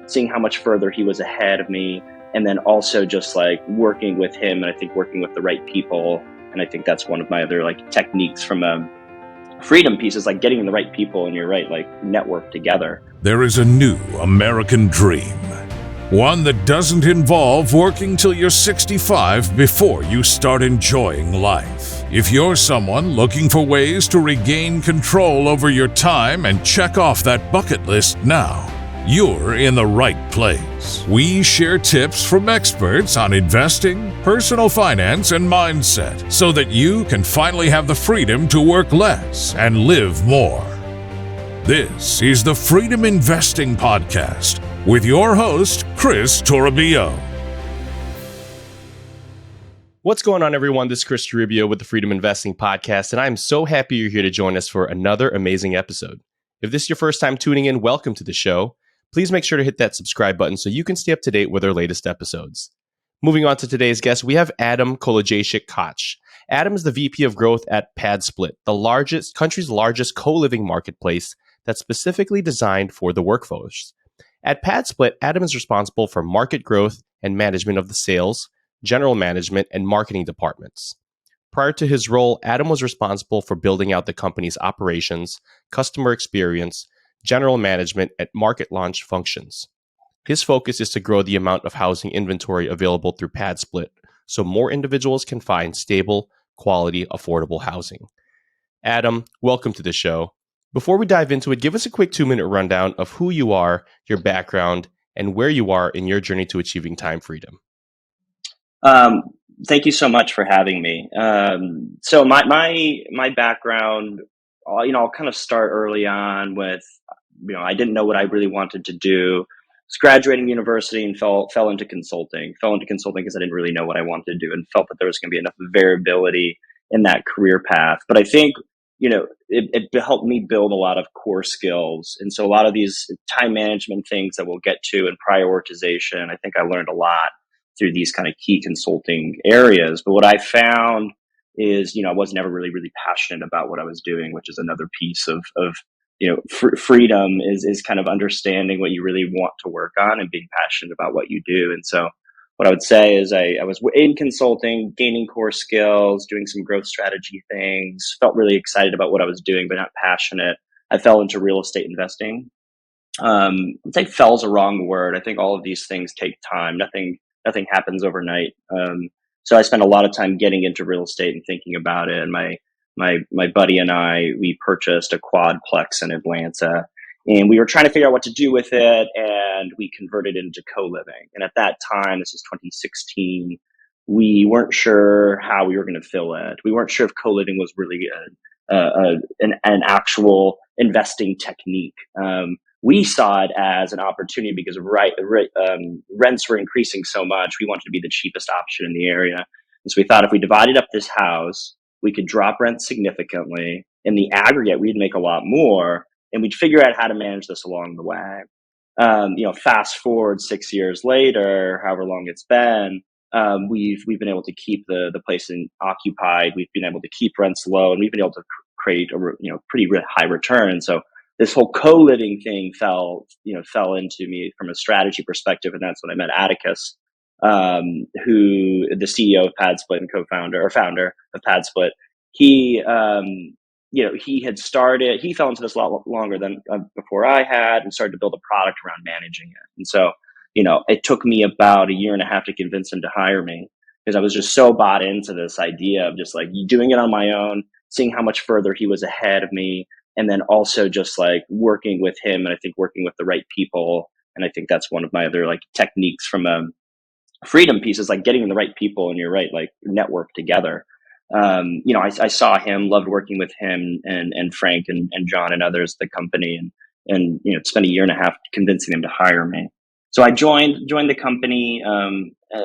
seeing how much further he was ahead of me, and then also just like working with him, and I think working with the right people. And I think that's one of my other like techniques from a freedom piece, is like getting the right people, and you're right, like network together. There is a new American dream. One that doesn't involve working till you're 65 before you start enjoying life. If you're someone looking for ways to regain control over your time and check off that bucket list now, you're in the right place. We share tips from experts on investing, personal finance, and mindset so that you can finally have the freedom to work less and live more. This is the Freedom Investing Podcast with your host, Chris Toribio. What's going on, everyone? This is Chris Toribio with the Freedom Investing Podcast, and I'm so happy you're here to join us for another amazing episode. If this is your first time tuning in, welcome to the show. Please make sure to hit that subscribe button so you can stay up to date with our latest episodes. Moving on to today's guest, we have Adam Kolojejchick-Kotch. Adam is the VP of Growth at PadSplit, the country's largest co-living marketplace that's specifically designed for the workforce. At PadSplit, Adam is responsible for market growth and management of the sales, general management, and marketing departments. Prior to his role, Adam was responsible for building out the company's operations, customer experience, general management, and market launch functions. His focus is to grow the amount of housing inventory available through PadSplit so more individuals can find stable, quality, affordable housing. Adam, welcome to the show. Before we dive into it, give us a quick 2-minute rundown of who you are, your background, and where you are in your journey to achieving time freedom. Thank you so much for having me. So my background, I'll kind of start early on with, I didn't know what I really wanted to do. I was graduating university and fell into consulting. Fell into consulting because I didn't really know what I wanted to do and felt that there was going to be enough variability in that career path. But I think it helped me build a lot of core skills. And so a lot of these time management things that we'll get to and prioritization, I think I learned a lot through these kind of key consulting areas. But what I found is, I was never really passionate about what I was doing, which is another piece of freedom is kind of understanding what you really want to work on and being passionate about what you do. And so what I would say is I was in consulting, gaining core skills, doing some growth strategy things, felt really excited about what I was doing, but not passionate. I fell into real estate investing. I'd say fell is a wrong word. I think all of these things take time. Nothing happens overnight. So I spent a lot of time getting into real estate and thinking about it. And my buddy and I, we purchased a quadplex in Atlanta, and we were trying to figure out what to do with it, and we converted it into co-living. And at that time, this is 2016, we weren't sure how we were going to fill it. We weren't sure if co-living was really an actual investing technique. We saw it as an opportunity because rents were increasing so much. We wanted to be the cheapest option in the area. And so we thought if we divided up this house, we could drop rent significantly. In the aggregate, we'd make a lot more, and we'd figure out how to manage this along the way. Fast forward 6 years later, however long it's been, we've been able to keep the place occupied. We've been able to keep rents low, and we've been able to create a pretty high return. So this whole co-living thing fell into me from a strategy perspective, and that's when I met Atticus, who the CEO of PadSplit and founder of PadSplit. He fell into this a lot longer than before I had, and started to build a product around managing it. And so, it took me about 1.5 years to convince him to hire me, because I was just so bought into this idea of just like doing it on my own, seeing how much further he was ahead of me, and then also just like working with him, and I think working with the right people. And I think that's one of my other like techniques from a freedom piece, is like getting the right people, and you're right, like network together. I saw him, loved working with him and Frank and John and others at the company, and spent 1.5 years convincing them to hire me. So I joined the company,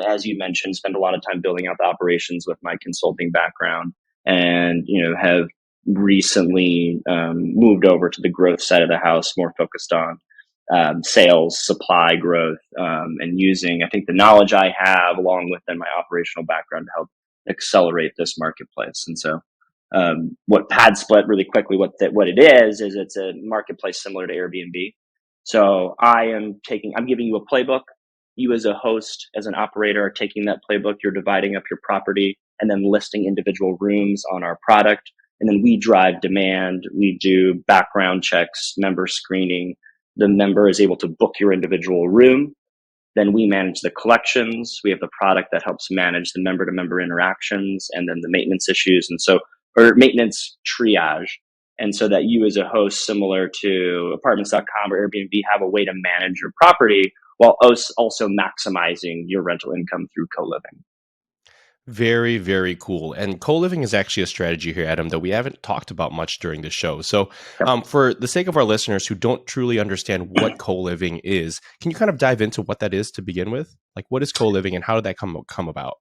as you mentioned, spent a lot of time building out the operations with my consulting background, and have recently moved over to the growth side of the house, more focused on sales, supply growth, and using, I think, the knowledge I have along with my operational background to help accelerate this marketplace. And so what PadSplit, really quickly, what it is it's a marketplace similar to Airbnb. So I'm giving you a playbook. You as a host, as an operator, are taking that playbook. You're dividing up your property and then listing individual rooms on our product. And then we drive demand. We do background checks, member screening. The member is able to book your individual room. Then we manage the collections. We have the product that helps manage the member to member interactions and then the maintenance issues. Or maintenance triage. And so that you as a host, similar to apartments.com or Airbnb, have a way to manage your property while also maximizing your rental income through co-living. Very, very cool. And co-living is actually a strategy here, Adam, that we haven't talked about much during the show. So Yep. for the sake of our listeners who don't truly understand what co-living is, can you kind of dive into what that is to begin with? Like, what is co-living and how did that come about?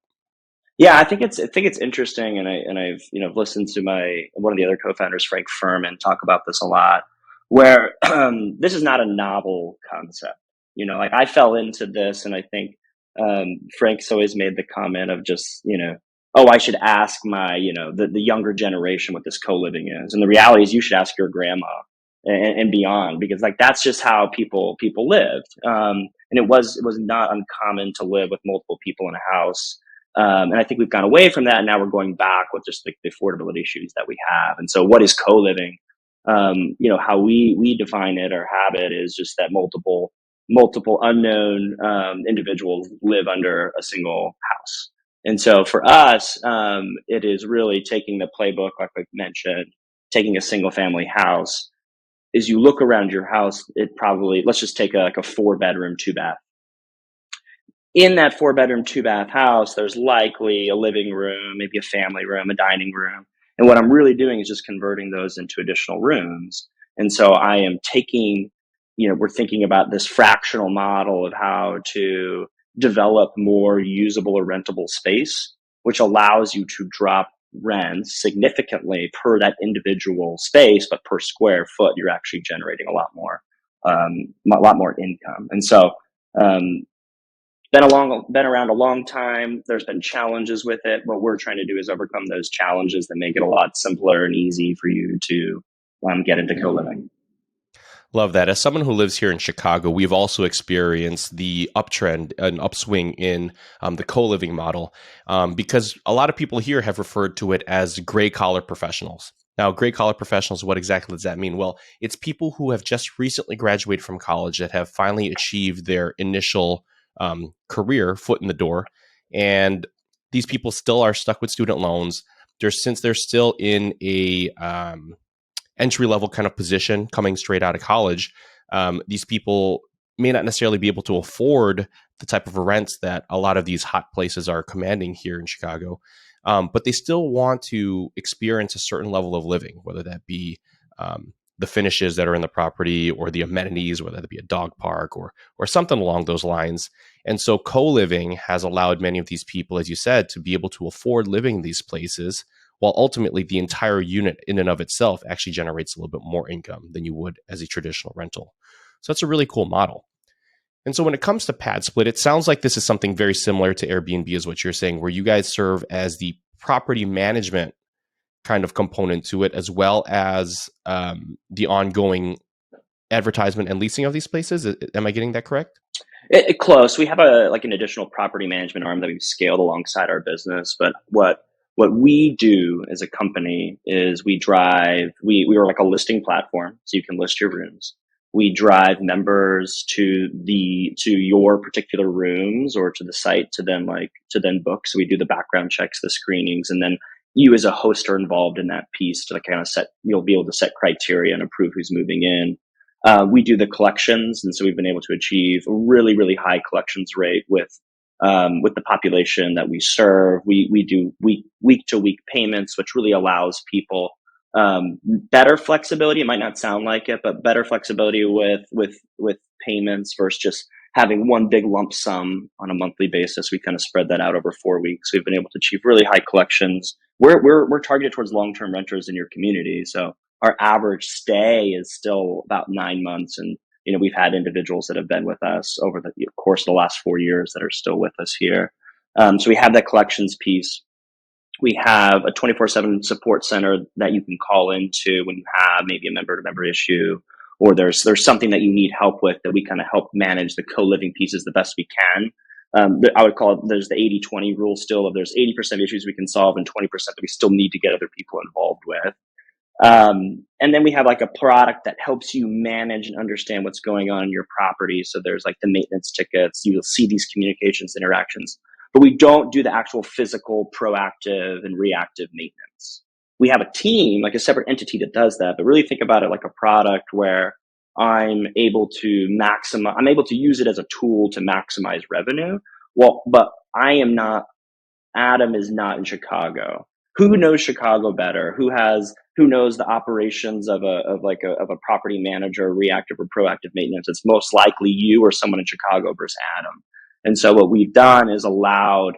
Yeah, I think it's interesting, and I've listened to one of the other co-founders, Frank Furman, talk about this a lot. Where this is not a novel concept. Like I fell into this, and I think Frank's always made the comment of just oh, I should ask my the younger generation what this co-living is, and the reality is you should ask your grandma and beyond, because like that's just how people lived, and it was not uncommon to live with multiple people in a house. And I think we've gone away from that, and now we're going back with just the affordability issues that we have. And so, what is co-living? How we define it or have it is just that multiple unknown individuals live under a single house. And so, for us, it is really taking the playbook, like I mentioned, taking a single family house. As you look around your house, let's just take like a 4-bedroom, 2-bath. In that 4-bedroom, 2-bath house, there's likely a living room, maybe a family room, a dining room. And what I'm really doing is just converting those into additional rooms. And so I am we're thinking about this fractional model of how to develop more usable or rentable space, which allows you to drop rents significantly per that individual space, but per square foot, you're actually generating a lot more income. And so, been around a long time. There's been challenges with it. What we're trying to do is overcome those challenges that make it a lot simpler and easy for you to get into co-living. Love that. As someone who lives here in Chicago, we've also experienced the uptrend, an upswing in the co-living model, because a lot of people here have referred to it as gray collar professionals. Now, gray collar professionals, what exactly does that mean? Well, it's people who have just recently graduated from college that have finally achieved their initial career foot in the door. And these people still are stuck with student loans. Since they're still in a entry-level kind of position coming straight out of college, these people may not necessarily be able to afford the type of rents that a lot of these hot places are commanding here in Chicago. But they still want to experience a certain level of living, whether that be the finishes that are in the property or the amenities, whether that be a dog park or something along those lines. And so co-living has allowed many of these people, as you said, to be able to afford living in these places, while ultimately the entire unit in and of itself actually generates a little bit more income than you would as a traditional rental. So that's a really cool model. And so when it comes to PadSplit, it sounds like this is something very similar to Airbnb, is what you're saying, where you guys serve as the property management kind of component to it, as well as the ongoing advertisement and leasing of these places. Am I getting that correct? Close. We have an additional property management arm that we've scaled alongside our business. But what we do as a company is we are like a listing platform, so you can list your rooms. We drive members to your particular rooms or to the site to then book. So we do the background checks, the screenings, and then you as a host are involved in that piece to kind of you'll be able to set criteria and approve who's moving in. We do the collections, and so we've been able to achieve a really, really high collections rate with the population that we serve. We do week to week payments, which really allows people better flexibility. It might not sound like it, but better flexibility with payments versus just having one big lump sum on a monthly basis. We kind of spread that out over 4 weeks. We've been able to achieve really high collections. We're targeted towards long-term renters in your community. So our average stay is still about 9 months. And, we've had individuals that have been with us over the course of the last 4 years that are still with us here. So we have that collections piece. We have a 24/7 support center that you can call into when you have maybe a member-to-member issue, or there's something that you need help with, that we kind of help manage the co-living pieces the best we can. I would call it, there's the 80-20 rule still, of there's 80% of issues we can solve and 20% that we still need to get other people involved with. And then we have like a product that helps you manage and understand what's going on in your property. So there's like the maintenance tickets, you'll see these communications interactions, but we don't do the actual physical proactive and reactive maintenance. We have a team, like a separate entity that does that, but really think about it like a product where I'm able to use it as a tool to maximize revenue. Well, but Adam is not in Chicago. Who knows Chicago better? Who knows the operations of a property manager, reactive or proactive maintenance? It's most likely you or someone in Chicago versus Adam. And so what we've done is allowed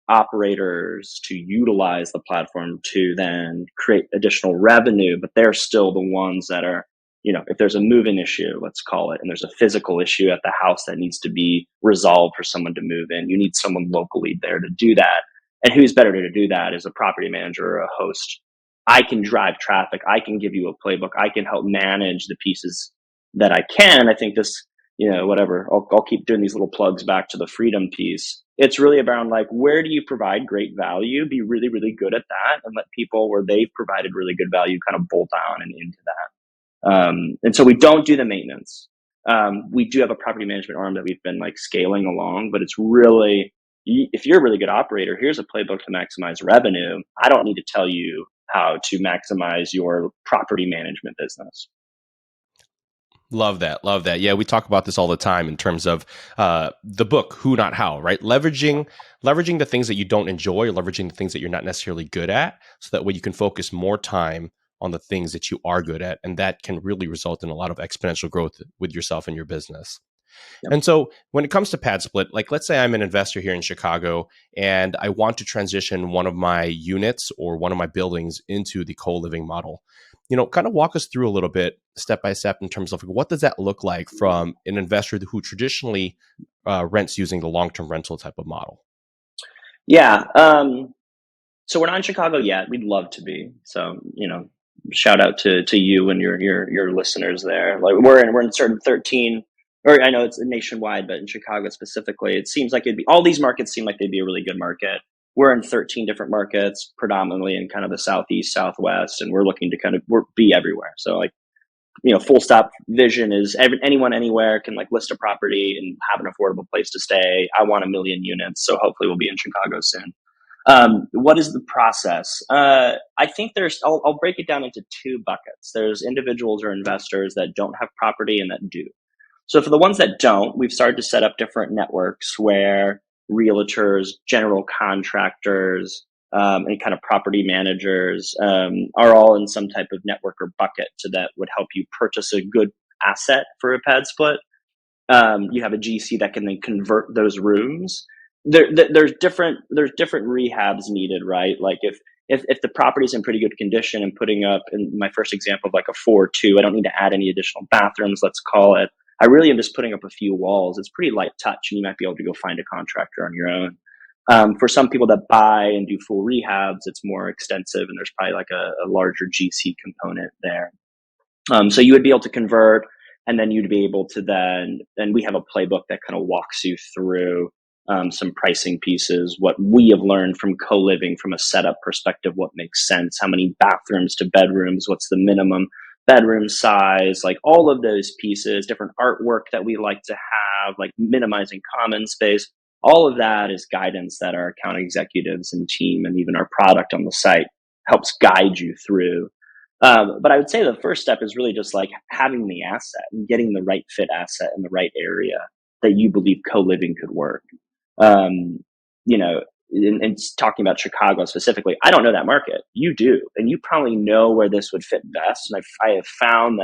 operators to utilize the platform to then create additional revenue, but they're still the ones that are, if there's a move-in issue, let's call it, and there's a physical issue at the house that needs to be resolved for someone to move in, you need someone locally there to do that. And who's better to do that is a property manager or a host. I can drive traffic. I can give you a playbook. I can help manage the pieces that I can. I think this, whatever, I'll keep doing these little plugs back to the freedom piece. It's really about like, where do you provide great value? Be really, really good at that, and let people where they've provided really good value kind of bolt on and into that. And so we don't do the maintenance. We do have a property management arm that we've been like scaling along, but it's really, if you're a really good operator, here's a playbook to maximize revenue. I don't need to tell you how to maximize your property management business. Love that. Love that. Yeah, we talk about this all the time in terms of the book, Who Not How, right? Leveraging the things that you don't enjoy, or leveraging the things that you're not necessarily good at, so that way you can focus more time on the things that you are good at. And that can really result in a lot of exponential growth with yourself and your business. Yep. And so when it comes to PadSplit, like let's say I'm an investor here in Chicago and I want to transition one of my units or one of my buildings into the co-living model. Kind of walk us through a little bit step by step in terms of what does that look like from an investor who traditionally rents using the long-term rental type of model? Yeah. So we're not in Chicago yet. We'd love to be. So, shout out to you and your listeners there. Like we're in certain 13, or I know it's nationwide, but in Chicago specifically, it seems like all these markets seem like they'd be a really good market. We're in 13 different markets, predominantly in kind of the Southeast, Southwest, and we're looking to kind of be everywhere. So like, full stop vision is anyone anywhere can like list a property and have an affordable place to stay. I want 1 million units. So hopefully we'll be in Chicago soon. What is the process? I think I'll break it down into two buckets. There's individuals or investors that don't have property and that do. So for the ones that don't, we've started to set up different networks where realtors, general contractors, and kind of property managers are all in some type of network or bucket, so that would help you purchase a good asset for a PadSplit. You have a GC that can then convert those rooms. There's different rehabs needed, right? Like if the property's in pretty good condition and putting up, in my first example of like a 4-2, I don't need to add any additional bathrooms, let's call it. I really am just putting up a few walls. It's pretty light touch, and you might be able to go find a contractor on your own. For some people that buy and do full rehabs, it's more extensive, and there's probably like a larger GC component there. So you would be able to convert, and then you'd be able to then we have a playbook that kind of walks you through some pricing pieces, what we have learned from co-living from a setup perspective, what makes sense, how many bathrooms to bedrooms, what's the minimum bedroom size, like all of those pieces, different artwork that we like to have, like minimizing common space. All of that is guidance that our account executives and team and even our product on the site helps guide you through. But I would say the first step is really just like having the asset and getting the right fit asset in the right area that you believe co-living could work. And talking about Chicago specifically, I don't know that market. You do, and you probably know where this would fit best. And I have found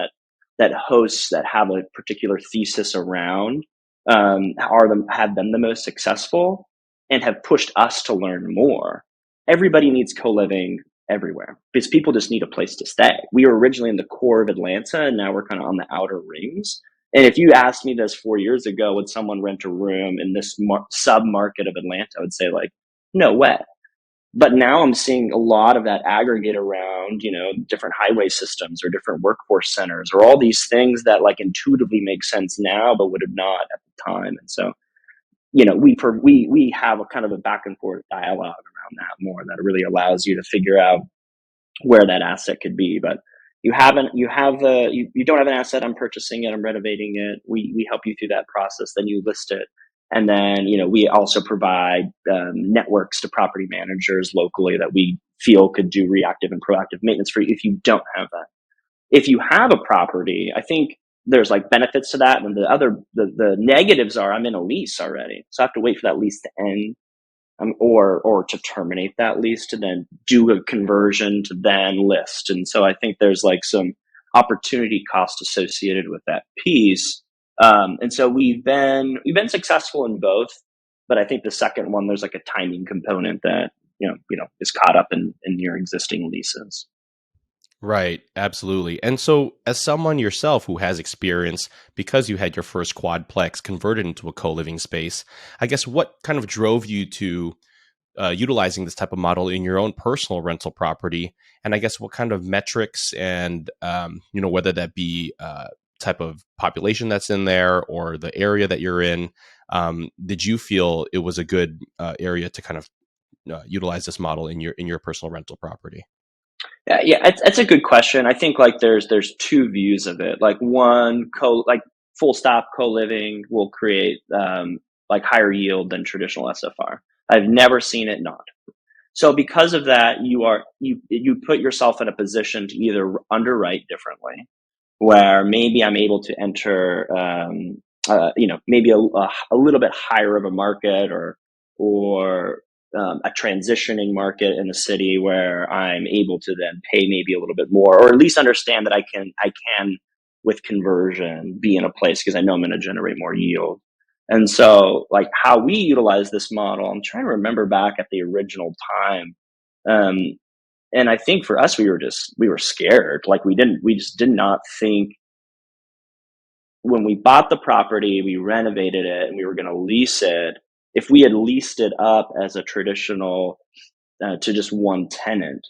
that hosts that have a particular thesis around have been the most successful and have pushed us to learn more. Everybody needs co-living everywhere because people just need a place to stay. We were originally in the core of Atlanta, and now we're kind of on the outer rings. And if you asked me this 4 years ago, would someone rent a room in this sub-market of Atlanta, I would say like, no way. But now I'm seeing a lot of that aggregate around, different highway systems or different workforce centers or all these things that like intuitively make sense now, but would have not at the time. And so, we have a kind of a back and forth dialogue around that more that really allows you to figure out where that asset could be. But you don't have an asset. I'm purchasing it. I'm renovating it. We help you through that process. Then you list it. And then, we also provide networks to property managers locally that we feel could do reactive and proactive maintenance for you if you don't have that. If you have a property, I think there's like benefits to that. And the negatives are I'm in a lease already. So I have to wait for that lease to end, or to terminate that lease to then do a conversion to then list. And so I think there's like some opportunity cost associated with that piece. And so we've been successful in both, but I think the second one, there's like a timing component that, is caught up in your existing leases. Right, absolutely. And so, as someone yourself who has experience, because you had your first quadplex converted into a co-living space, I guess what kind of drove you to utilizing this type of model in your own personal rental property? And I guess what kind of metrics and, whether that be type of population that's in there or the area that you're in, did you feel it was a good area to kind of utilize this model in your personal rental property? Yeah, it's a good question. I think like there's two views of it. Like one, full stop co-living will create like higher yield than traditional SFR. I've never seen it not. So because of that, you put yourself in a position to either underwrite differently, where maybe I'm able to enter maybe a little bit higher of a market or a transitioning market in the city where I'm able to then pay maybe a little bit more, or at least understand that I can with conversion be in a place because I know I'm going to generate more yield. And so like how we utilize this model, I'm trying to remember back at the original time. And I think for us, we were scared. Like we just did not think when we bought the property, we renovated it and we were going to lease it. If we had leased it up as a traditional to just one tenant,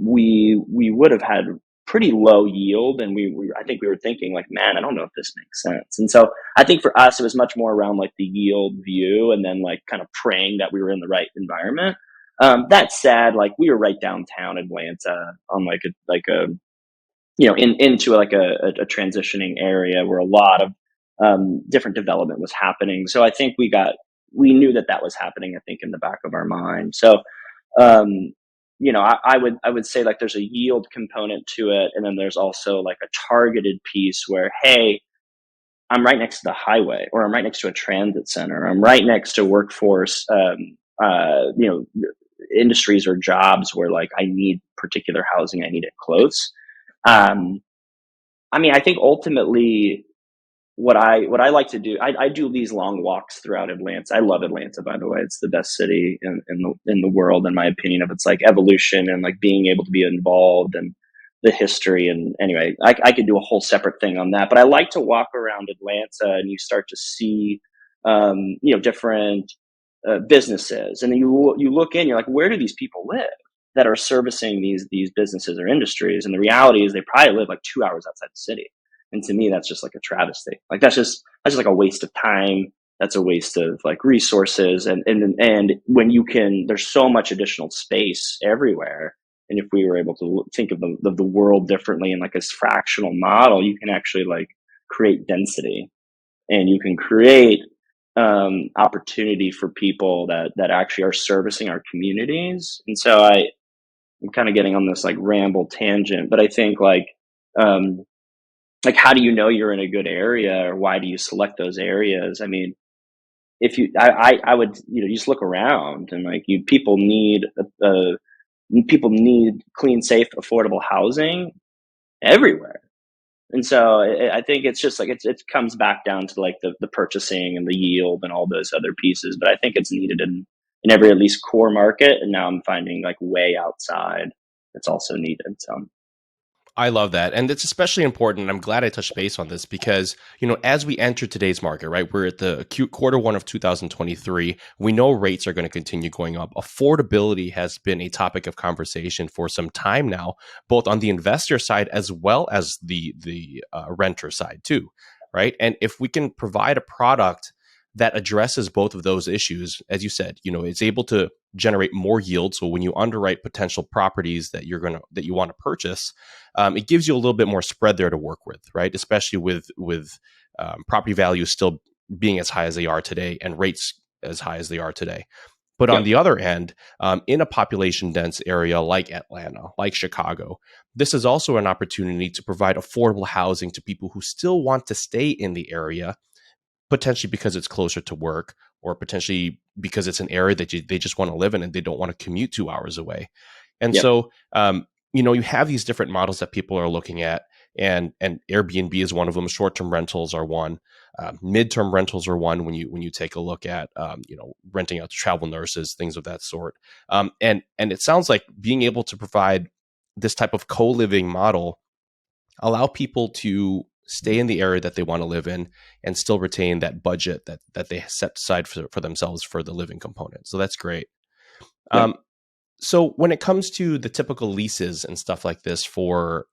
we would have had pretty low yield. And I think we were thinking like, man, I don't know if this makes sense. And so I think for us, it was much more around like the yield view and then like kind of praying that we were in the right environment. That said, like we were right downtown Atlanta on into like a transitioning area where a lot of different development was happening. So I think we knew that was happening, I think, in the back of our mind. So, I would say like there's a yield component to it. And then there's also like a targeted piece where, hey, I'm right next to the highway, or I'm right next to a transit center. I'm right next to workforce, industries or jobs where like I need particular housing. I need it close. I think ultimately what I like to do, I do these long walks throughout Atlanta. I love Atlanta, by the way. It's the best city in the world, in my opinion, of its like evolution and like being able to be involved and the history. And anyway, I could do a whole separate thing on that, but I like to walk around Atlanta and you start to see, different businesses. And then you look in, you're like, where do these people live that are servicing these businesses or industries? And the reality is they probably live like 2 hours outside the city. And to me, that's just like a travesty. Like that's just like a waste of time. That's a waste of like resources. And when there's so much additional space everywhere. And if we were able to think of the world differently in like a fractional model, you can actually like create density and you can create opportunity for people that actually are servicing our communities. And so I'm kind of getting on this like ramble tangent, but I think like how do you know you're in a good area, or why do you select those areas? I mean, I would, just look around and like people need clean, safe, affordable housing everywhere. And so I think it's just like it comes back down to like the purchasing and the yield and all those other pieces. But I think it's needed in every at least core market. And now I'm finding like way outside it's also needed. So I love that. And it's especially important. And I'm glad I touched base on this because, as we enter today's market, right, we're at the acute quarter one of 2023. We know rates are going to continue going up. Affordability has been a topic of conversation for some time now, both on the investor side as well as the renter side too, right? And if we can provide a product that addresses both of those issues, as you said, it's able to generate more yield. So when you underwrite potential properties that you want to purchase, it gives you a little bit more spread there to work with, right? Especially with property values still being as high as they are today and rates as high as they are today. But on Yep. the other end, in a population dense area like Atlanta, like Chicago, this is also an opportunity to provide affordable housing to people who still want to stay in the area, potentially because it's closer to work or potentially because it's an area that they just want to live in and they don't want to commute 2 hours away. And Yep. so, you have these different models that people are looking at, and Airbnb is one of them. Short-term rentals are one. Mid-term rentals are one when you take a look at, renting out to travel nurses, things of that sort. And it sounds like being able to provide this type of co-living model allow people to stay in the area that they want to live in and still retain that budget that they set aside for themselves for the living component. So that's great. Yep. So when it comes to the typical leases and stuff like this for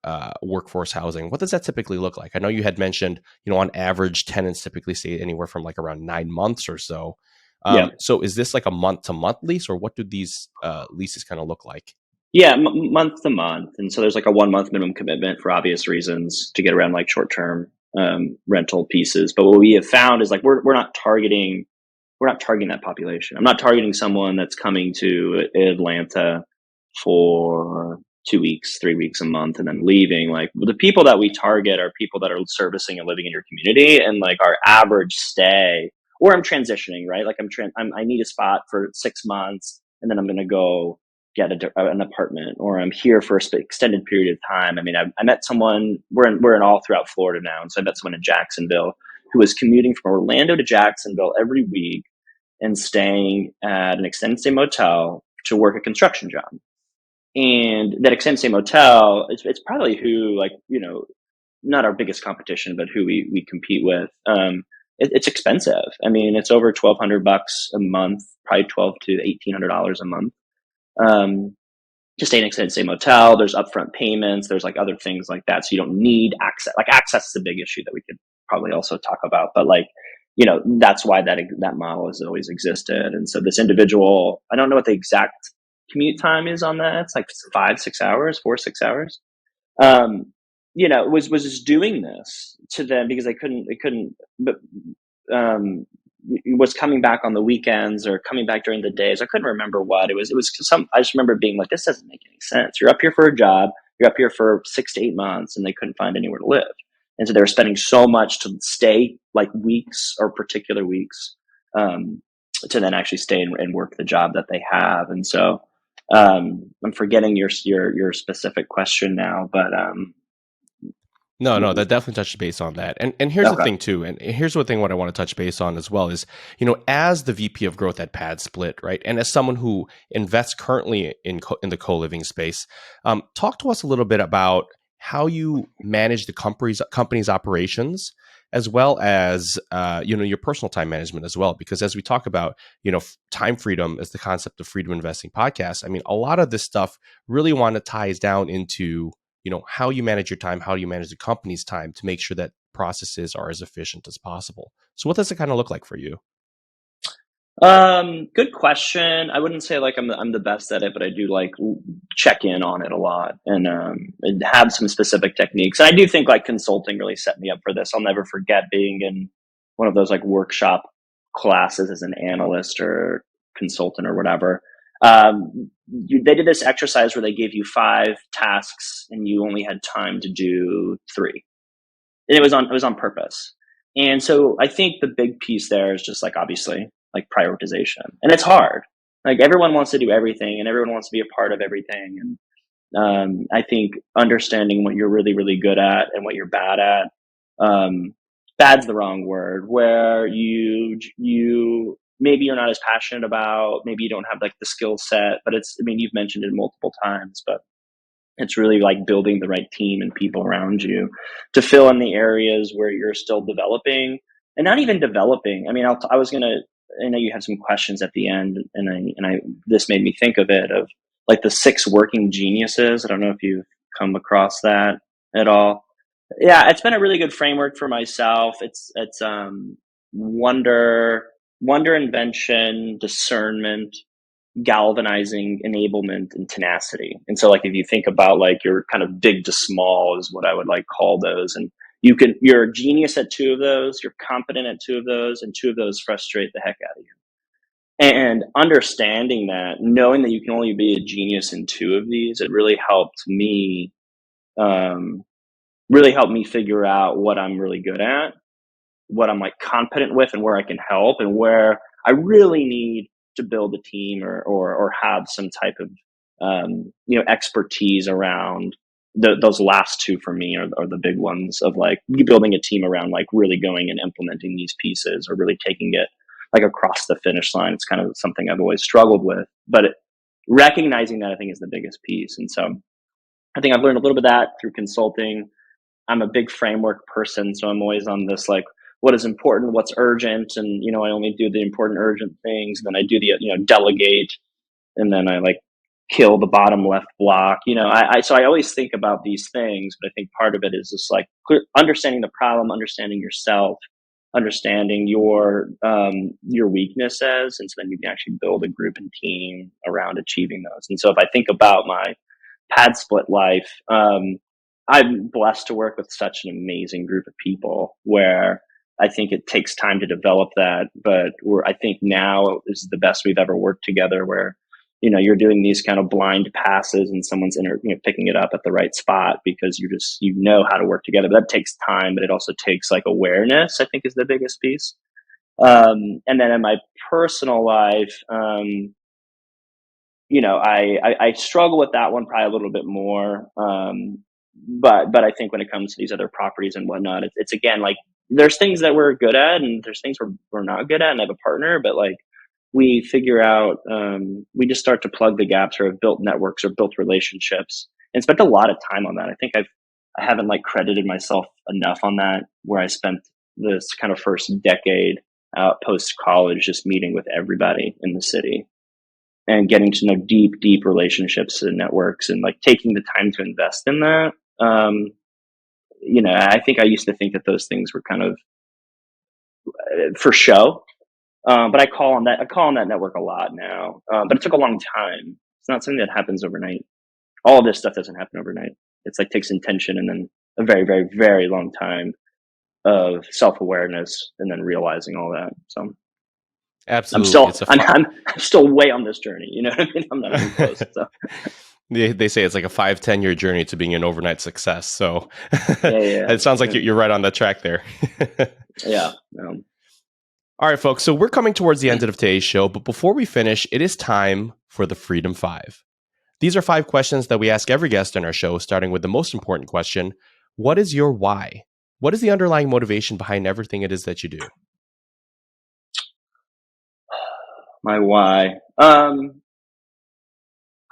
workforce housing, what does that typically look like? I know you had mentioned, on average, tenants typically stay anywhere from like around 9 months or so. Yep. So is this like a month-to-month lease, or what do these leases kind of look like? Yeah, month to month, and so there's like a 1 month minimum commitment for obvious reasons to get around like short term rental pieces. But what we have found is like we're not targeting that population. I'm not targeting someone that's coming to Atlanta for 2 weeks, 3 weeks, a month, and then leaving. Like the people that we target are people that are servicing and living in your community, and like our average stay. Or I'm transitioning, right? Like I need a spot for 6 months, and then I'm going to go get an apartment, or I'm here for an extended period of time. I mean, I met someone. We're in all throughout Florida now, and so I met someone in Jacksonville who was commuting from Orlando to Jacksonville every week and staying at an extended stay motel to work a construction job. And that extended stay motel, it's probably who, like, not our biggest competition, but who we compete with. It's expensive. I mean, it's over $1,200 a month, probably $1,200 to $1,800 a month. To stay in an extended stay motel, there's upfront payments. There's like other things like that. So you don't need access. Like access is a big issue that we could probably also talk about. But like, that's why that model has always existed. And so this individual, I don't know what the exact commute time is on that. It's like 5-6 hours, 4-6 hours. Was just doing this to them because they couldn't, but, was coming back on the weekends or coming back during the days. I couldn't remember what it was. It was I just remember being like, this doesn't make any sense. You're up here for a job. You're up here for 6 to 8 months, and they couldn't find anywhere to live. And so they were spending so much to stay, like weeks or particular weeks, to then actually stay and work the job that they have. And so, I'm forgetting your specific question now, but, No, that definitely touched base on that. And here's the okay. thing too, and here's what I want to touch base on as well is, as the VP of growth at PadSplit, right, and as someone who invests currently in the co-living space, talk to us a little bit about how you manage the company's operations, as well as your personal time management as well. Because as we talk about, time freedom as the concept of Freedom Investing podcast, I mean, a lot of this stuff really ties down into how you manage your time, how you manage the company's time to make sure that processes are as efficient as possible. So what does it kind of look like for you? Good question. I wouldn't say like I'm the best at it, but I do like check in on it a lot and have some specific techniques. And I do think like consulting really set me up for this. I'll never forget being in one of those like workshop classes as an analyst or consultant or whatever. They did this exercise where they gave you 5 tasks and you only had time to do 3. And it was on purpose. And so I think the big piece there is just like, obviously, like prioritization. And it's hard. Like everyone wants to do everything and everyone wants to be a part of everything. And I think understanding what you're really, really good at and what you're bad at, bad's the wrong word, where you maybe you're not as passionate about, maybe you don't have like the skill set, but I mean, you've mentioned it multiple times, but It's really like building the right team and people around you to fill in the areas where you're still developing, and not even developing. I mean, I know you had some questions at the end, and this made me think of it, of like the 6 working geniuses. I don't know if you've come across that at all. Yeah, it's been a really good framework for myself. It's wonder, invention, discernment, galvanizing, enablement, and tenacity. And so like if you think about like your kind of big to small is what I would like call those. And you're a genius at 2 of those, you're competent at 2 of those, and 2 of those frustrate the heck out of you. And understanding that, knowing that you can only be a genius in 2 of these, it um, really helped me figure out what I'm really good at, what I'm like competent with, and where I can help, and where I really need to build a team or have some type of expertise around those last 2 for me are the big ones, of like building a team around like really going and implementing these pieces, or really taking it like across the finish line. It's kind of something I've always struggled with, but recognizing that I think is the biggest piece. And so I think I've learned a little bit of that through consulting. I'm a big framework person, so I'm always on this like, what is important, what's urgent, and I only do the important urgent things, and then I do the delegate, and then I like kill the bottom left block. So I always think about these things, but I think part of it is just like understanding the problem, understanding yourself, understanding your weaknesses, and so then you can actually build a group and team around achieving those. And so if I think about my PadSplit life, I'm blessed to work with such an amazing group of people, where I think it takes time to develop that, but I think now is the best we've ever worked together, where you're doing these kind of blind passes and someone's picking it up at the right spot, because you know how to work together. But that takes time, but it also takes like awareness, I think, is the biggest piece. And then in my personal life, I struggle with that one probably a little bit more. But I think when it comes to these other properties and whatnot, it's again, like there's things that we're good at and there's things we're not good at, and I have a partner, but like we figure out, we just start to plug the gaps, or have built networks or built relationships, and spent a lot of time on that. I think I haven't like credited myself enough on that, where I spent this kind of first decade out post college just meeting with everybody in the city and getting to know deep relationships and networks, and like taking the time to invest in that. I think I used to think that those things were kind of for show. But I call on that network a lot now. But it took a long time. It's not something that happens overnight. All of this stuff doesn't happen overnight. It's like takes intention, and then a very, very, very long time of self-awareness, and then realizing all that. So Absolutely. I'm still way on this journey. You know what I mean? I'm not even close. So. They say it's like a 5-10 year journey to being an overnight success. So yeah. It sounds like you're right on the track there. Yeah. All right, folks. So we're coming towards the end of today's show, but before we finish, it is time for the Freedom 5. These are 5 questions that we ask every guest on our show, starting with the most important question: what is your why? What is the underlying motivation behind everything it is that you do? My why.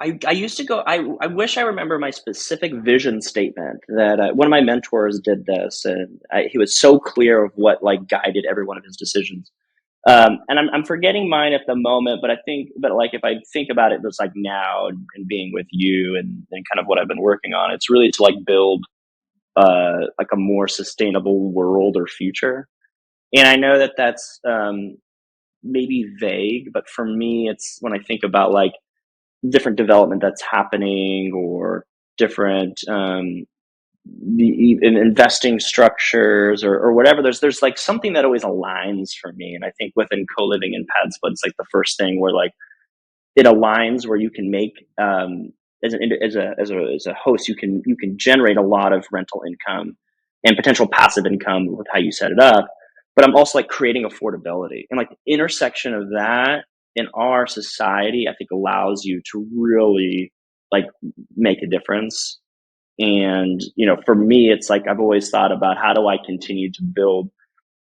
I used to go, I wish I remember my specific vision statement that one of my mentors did this, and he was so clear of what like guided every one of his decisions. And I'm forgetting mine at the moment, but like if I think about it, just like now and being with you and kind of what I've been working on, it's really to like build like a more sustainable world or future. And I know that that's maybe vague, but for me, it's when I think about like different development that's happening, or different investing structures, or whatever. There's like something that always aligns for me, and I think within co-living and PadSplit, it's like the first thing where like it aligns, where you can make as a host, you can generate a lot of rental income and potential passive income with how you set it up. But I'm also like creating affordability, and like the intersection of that in our society, I think allows you to really like make a difference. And, for me, it's like, I've always thought about how do I continue to build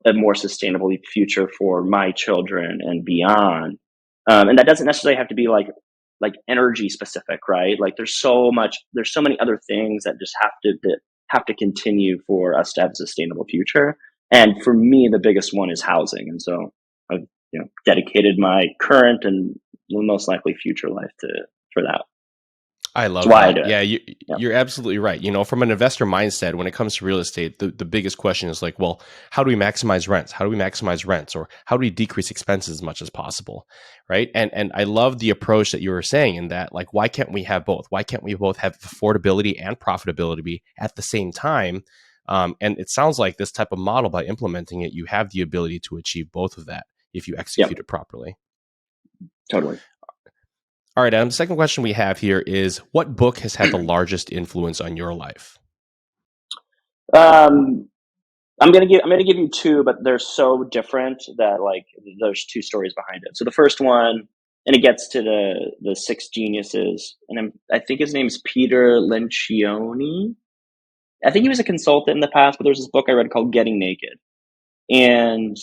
a more sustainable future for my children and beyond. And that doesn't necessarily have to be like like energy specific, right? Like there's so many other things that just have to continue for us to have a sustainable future. And for me, the biggest one is housing. And so I've, dedicated my current and most likely future life for that. I That's love why I do that. it. Yeah, Yeah. you're absolutely right. From an investor mindset, when it comes to real estate, the biggest question is like, well, how do we maximize rents? How do we maximize rents? Or how do we decrease expenses as much as possible? Right. And I love the approach that you were saying in that, like, why can't we have both? Why can't we both have affordability and profitability at the same time? And it sounds like this type of model, by implementing it, you have the ability to achieve both of that if you Yep. execute it properly. Totally. All right, Adam, the second question we have here is, what book has had the largest influence on your life? I'm gonna give you two, but they're so different that like there's two stories behind it. So the first one, and it gets to the six geniuses, and I think his name is Peter Lencioni. I think he was a consultant in the past, but there's this book I read called Getting Naked, and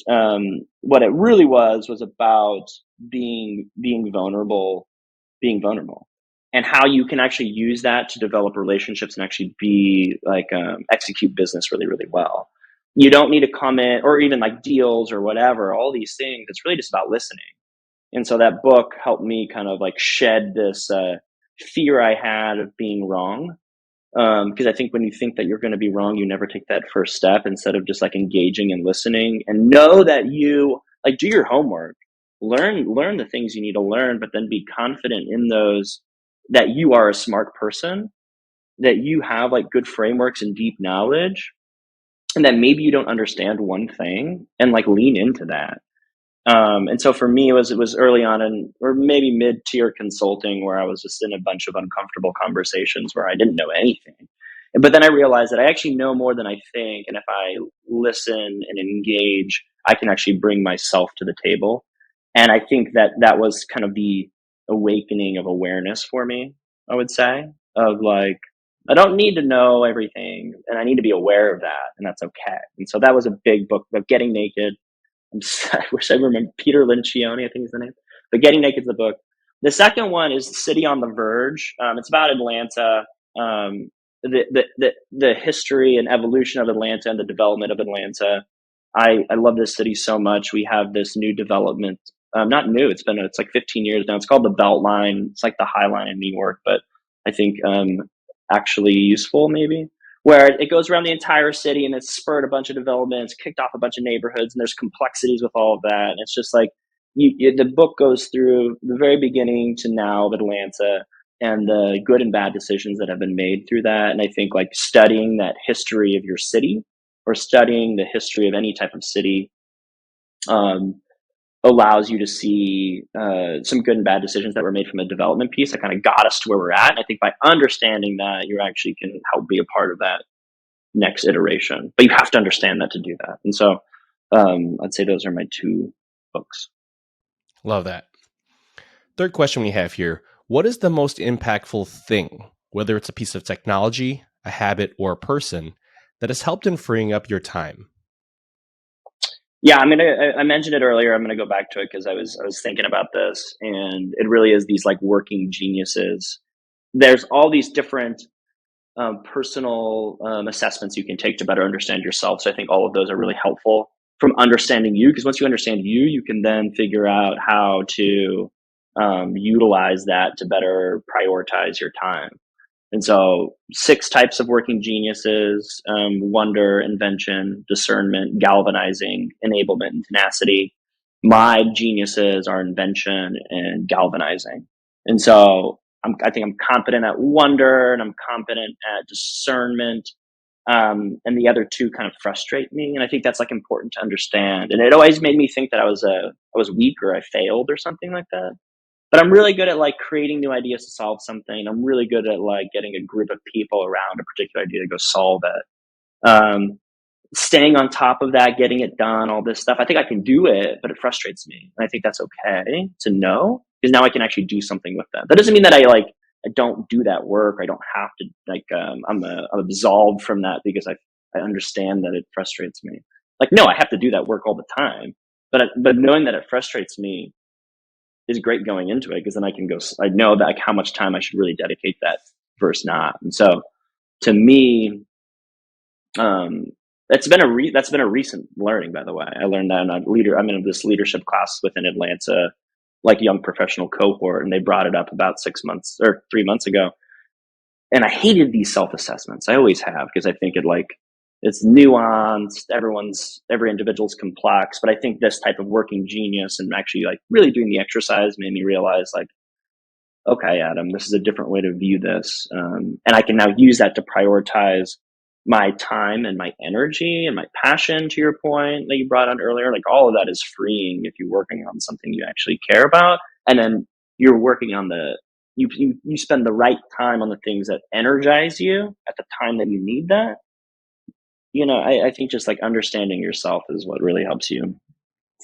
what it really was about being vulnerable, and how you can actually use that to develop relationships and actually be like execute business really, really well. You don't need to comment or even like deals or whatever, all these things. It's really just about listening. And so that book helped me kind of like shed this fear I had of being wrong. Because I think when you think that you're going to be wrong, you never take that first step instead of just like engaging and listening, and know that you like do your homework, learn the things you need to learn, but then be confident in those, that you are a smart person, that you have like good frameworks and deep knowledge, and that maybe you don't understand one thing, and like lean into that. And so for me, it was early on or maybe mid tier consulting, where I was just in a bunch of uncomfortable conversations where I didn't know anything. But then I realized that I actually know more than I think. And if I listen and engage, I can actually bring myself to the table. And I think that was kind of the awakening of awareness for me, I would say, of like, I don't need to know everything, and I need to be aware of that. And that's okay. And so that was a big book about Getting Naked. I wish I remember Peter Lencioni, I think is the name. But Getting Naked is the book. The second one is City on the Verge. It's about Atlanta, the history and evolution of Atlanta and the development of Atlanta. I love this city so much. We have this new development. Not new. It's like 15 years now. It's called the Beltline. It's like the High Line in New York, but I think actually useful maybe, where it goes around the entire city and it's spurred a bunch of developments, kicked off a bunch of neighborhoods, and there's complexities with all of that. And it's just like the book goes through the very beginning to now of Atlanta and the good and bad decisions that have been made through that. And I think like studying that history of your city, or studying the history of any type of city, allows you to see some good and bad decisions that were made from a development piece that kind of got us to where we're at. And I think by understanding that, you actually can help be a part of that next iteration. But you have to understand that to do that. And so I'd say those are my two books. Love that. Third question we have here. What is the most impactful thing, whether it's a piece of technology, a habit, or a person, that has helped in freeing up your time? Yeah, I mentioned it earlier. I'm gonna go back to it because I was thinking about this, and it really is these like working geniuses. There's all these different personal assessments you can take to better understand yourself. So I think all of those are really helpful from understanding you, because once you understand you, you can then figure out how to utilize that to better prioritize your time. And so 6 types of working geniuses: wonder, invention, discernment, galvanizing, enablement, and tenacity. My geniuses are invention and galvanizing. And so I think I'm competent at wonder, and I'm competent at discernment. And the other 2 kind of frustrate me. And I think that's like important to understand. And it always made me think that I was weak, or I failed or something like that. But I'm really good at like creating new ideas to solve something. I'm really good at like getting a group of people around a particular idea to go solve it. Staying on top of that, getting it done, all this stuff. I think I can do it, but it frustrates me. And I think that's okay to know, because now I can actually do something with that. That doesn't mean that I don't do that work. I don't have to I'm absolved from that because I understand that it frustrates me. Like, no, I have to do that work all the time. But knowing that it frustrates me is great going into it, because then I know that like how much time I should really dedicate that versus not. And so to me, that's been a recent learning, by the way. I learned that I'm in this leadership class within Atlanta, like young professional cohort, and they brought it up about 6 months or 3 months ago. And I hated these self-assessments. I always have, because I think it's nuanced. Every individual's complex, but I think this type of working genius and actually like really doing the exercise made me realize like, okay, Adam, this is a different way to view this. And I can now use that to prioritize my time and my energy and my passion, to your point that you brought on earlier. Like all of that is freeing if you're working on something you actually care about. And then you're working on you spend the right time on the things that energize you at the time that you need that. I think just like understanding yourself is what really helps you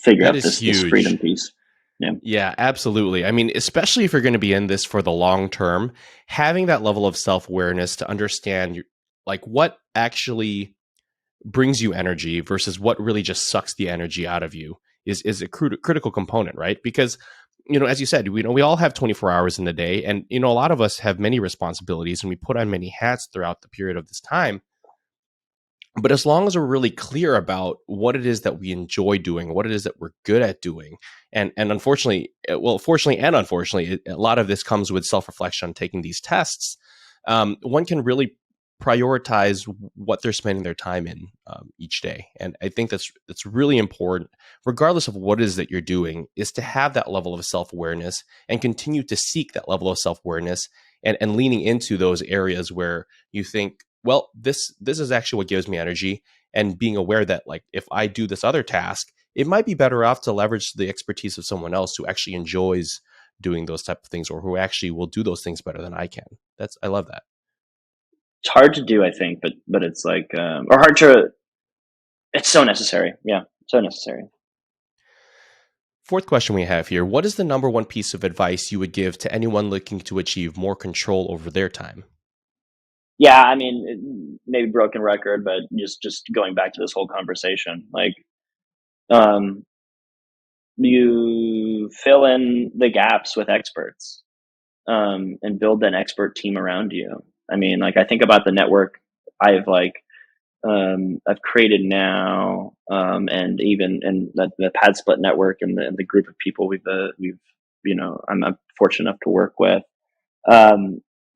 figure That out is this freedom huge. piece. Yeah. Yeah, absolutely. I mean, especially if you're going to be in this for the long term, having that level of self-awareness to understand like what actually brings you energy versus what really just sucks the energy out of you is a critical component, right? Because as you said, we all have 24 hours in the day, and a lot of us have many responsibilities and we put on many hats throughout the period of this time. But as long as we're really clear about what it is that we enjoy doing, what it is that we're good at doing, and unfortunately, fortunately and unfortunately, a lot of this comes with self-reflection on taking these tests. One can really prioritize what they're spending their time in each day, and I think that's really important, regardless of what it is that you're doing, is to have that level of self-awareness and continue to seek that level of self-awareness and leaning into those areas where you think, well, this is actually what gives me energy, and being aware that like if I do this other task, it might be better off to leverage the expertise of someone else who actually enjoys doing those type of things, or who actually will do those things better than I can. I love that. It's hard to do, I think, but it's like, or hard to, it's so necessary. Yeah. So necessary. Fourth question we have here: what is the number one piece of advice you would give to anyone looking to achieve more control over their time? Yeah. I mean, maybe broken record, but just going back to this whole conversation, like, um, you fill in the gaps with experts, and build an expert team around you. I mean, like I think about the network I've created now, and even in the PadSplit network and the group of people I'm fortunate enough to work with.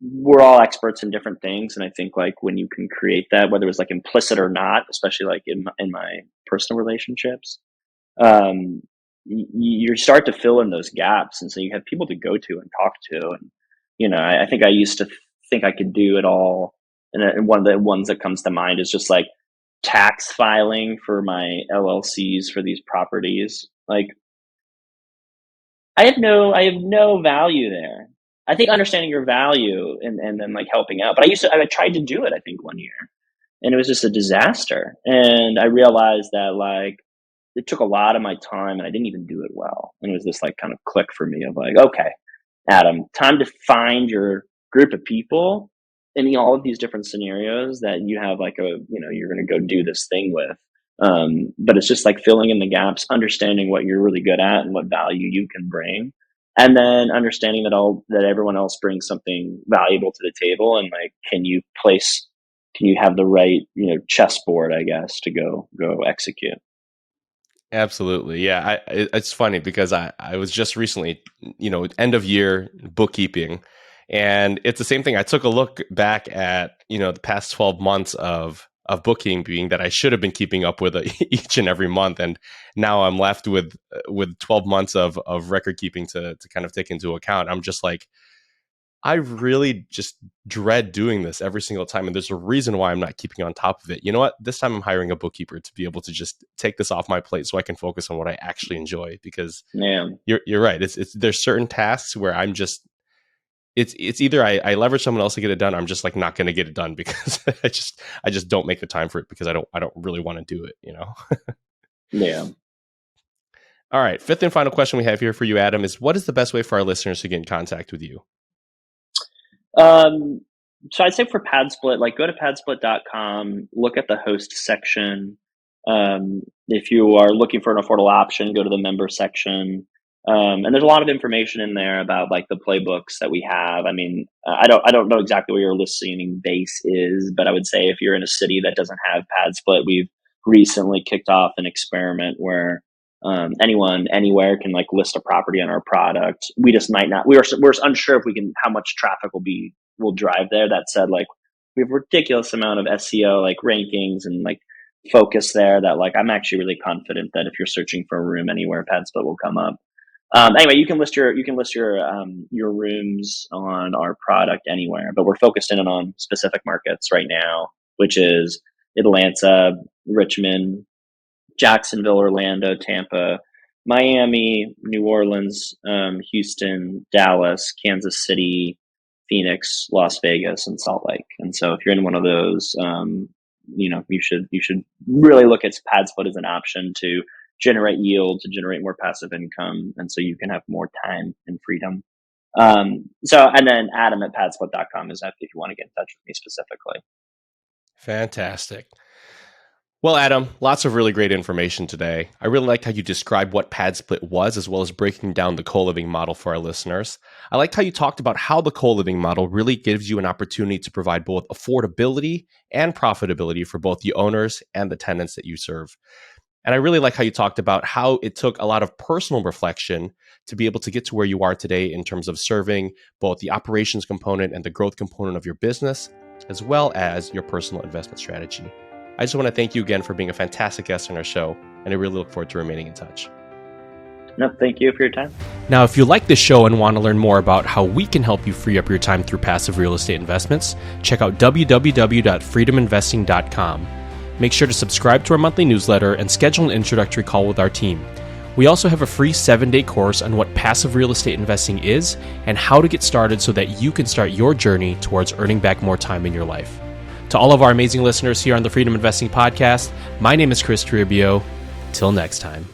We're all experts in different things, and I think like when you can create that, whether it's like implicit or not, especially like in my personal relationships, um, you start to fill in those gaps, and so you have people to go to and talk to. And I think I used to think I could do it all, and one of the ones that comes to mind is just like tax filing for my LLCs for these properties. Like I have no value there. I think understanding your value and then like helping out. But I tried to do it, I think, one year, and it was just a disaster. And I realized that like it took a lot of my time and I didn't even do it well. And it was this like kind of click for me of like, okay, Adam, time to find your group of people in all of these different scenarios that you have like you're going to go do this thing with. But it's just like filling in the gaps, understanding what you're really good at and what value you can bring. And then understanding that everyone else brings something valuable to the table. And like, can you have the right, chessboard, I guess, to go execute. Absolutely. Yeah. It's funny because I was just recently, end of year bookkeeping. And it's the same thing. I took a look back at, the past 12 months of bookkeeping that I should have been keeping up with each and every month. And now I'm left with 12 months of record keeping to kind of take into account. I'm just like, I really just dread doing this every single time. And there's a reason why I'm not keeping on top of it. You know what? This time I'm hiring a bookkeeper to be able to just take this off my plate so I can focus on what I actually enjoy, because Yeah. you're right. There's certain tasks where I'm just, it's either I leverage someone else to get it done. Or I'm just like not going to get it done because I just don't make the time for it because I don't really want to do it, Yeah. All right. Fifth and final question we have here for you, Adam, is what is the best way for our listeners to get in contact with you? So I'd say for PadSplit, like go to padsplit.com, look at the host section. If you are looking for an affordable option, go to the member section. And there's a lot of information in there about like the playbooks that we have. I mean, I don't know exactly where your listening base is, but I would say if you're in a city that doesn't have PadSplit, we've recently kicked off an experiment where anyone anywhere can like list a property on our product. We just might not. We're unsure if we can how much traffic will drive there. That said, like we have a ridiculous amount of SEO like rankings and like focus there that like I'm actually really confident that if you're searching for a room anywhere, PadSplit will come up. Anyway, you can list your rooms on our product anywhere, but we're focused in on specific markets right now, which is Atlanta, Richmond, Jacksonville, Orlando, Tampa, Miami, New Orleans, Houston, Dallas, Kansas City, Phoenix, Las Vegas, and Salt Lake. And so if you're in one of those, you should really look at PadSplit as an option to generate yield, to generate more passive income, and so you can have more time and freedom. And then Adam at padsplit.com is if you want to get in touch with me specifically. Fantastic. Well, Adam, lots of really great information today. I really liked how you described what PadSplit was, as well as breaking down the co-living model for our listeners. I liked how you talked about how the co-living model really gives you an opportunity to provide both affordability and profitability for both the owners and the tenants that you serve. And I really like how you talked about how it took a lot of personal reflection to be able to get to where you are today in terms of serving both the operations component and the growth component of your business, as well as your personal investment strategy. I just want to thank you again for being a fantastic guest on our show, and I really look forward to remaining in touch. No, thank you for your time. Now, if you like this show and want to learn more about how we can help you free up your time through passive real estate investments, check out www.freedominvesting.com. Make sure to subscribe to our monthly newsletter and schedule an introductory call with our team. We also have a free 7-day course on what passive real estate investing is and how to get started so that you can start your journey towards earning back more time in your life. To all of our amazing listeners here on the Freedom Investing Podcast, my name is Chris Tribio. Till next time.